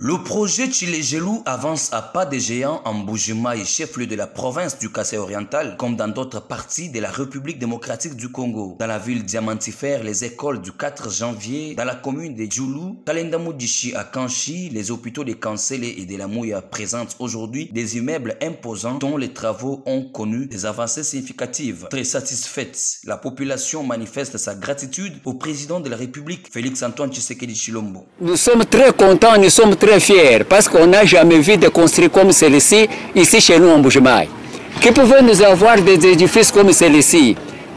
Le projet Tshilé-Gelou avance à pas de géant en Mbuji-Mayi, chef-lieu de la province du Kasaï oriental, comme dans d'autres parties de la République démocratique du Congo. Dans la ville diamantifère, les écoles du 4 janvier, dans la commune de Djoulou, Kalendamudichi à Kanchi, les hôpitaux de Kansele et de la Mouya présentent aujourd'hui des immeubles imposants dont les travaux ont connu des avancées significatives. Très satisfaite, la population manifeste sa gratitude au président de la République, Félix-Antoine Tshisekedi Tshilombo. Nous sommes très contents, nous sommes très fiers parce qu'on n'a jamais vu de construire comme celui-ci ici chez nous en Mbuji-Mayi. Que pouvons-nous avoir des édifices comme celui-ci?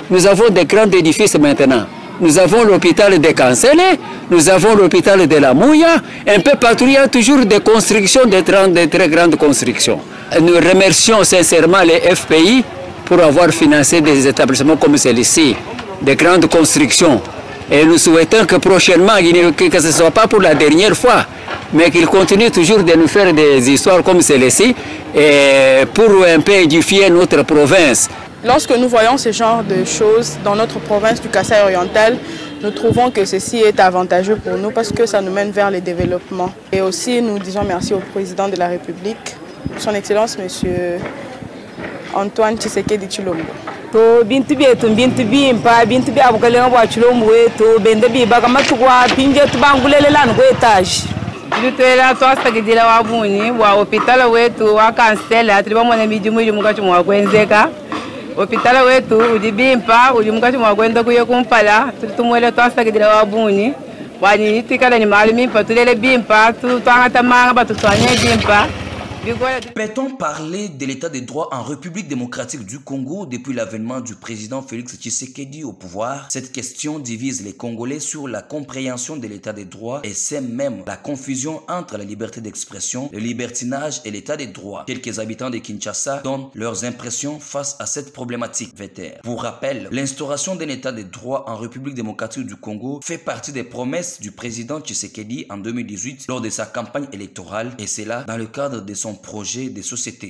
Nous avons des grands édifices maintenant. Nous avons l'hôpital de Kansele, nous avons l'hôpital de la Mouya, un peu partout il y a toujours des constructions, des très grandes constructions. Nous remercions sincèrement les FPI pour avoir financé des établissements comme celui-ci, des grandes constructions. Et nous souhaitons que prochainement, que ce ne soit pas pour la dernière fois, mais qu'il continue toujours de nous faire des histoires comme celle-ci pour un peu édifier notre province. Lorsque nous voyons ce genre de choses dans notre province du Kasaï oriental, nous trouvons que ceci est avantageux pour nous parce que ça nous mène vers le développement. Et aussi, nous disons merci au président de la République, son Excellence, Monsieur Antoine Tshisekedi Tshilombo. To bintu bi abukale ngwa Tshilombo to bende bi bakamatwa pinje tubangulele lana ku etage. Ditwela twasakidila wabuni wa hospital wetu wa Kansela tuli bamona mijimu mukachi mwakwenzeka. Hospital wetu udibimpa uli mukachi mwakwenda kuye kumpala tumwele twasakidila wabuni wani tikala ni malumi pa tulele bimpa twangata manga batutwanye bimpa. Peut-on parler de l'état de droit en République démocratique du Congo depuis l'avènement du président Félix Tshisekedi au pouvoir? Cette question divise les Congolais sur la compréhension de l'état de droit et sème même la confusion entre la liberté d'expression, le libertinage et l'état de droit. Quelques habitants de Kinshasa donnent leurs impressions face à cette problématique vétère. Pour rappel, l'instauration d'un état de droit en République démocratique du Congo fait partie des promesses du président Tshisekedi en 2018 lors de sa campagne électorale et c'est là dans le cadre de son projet de société.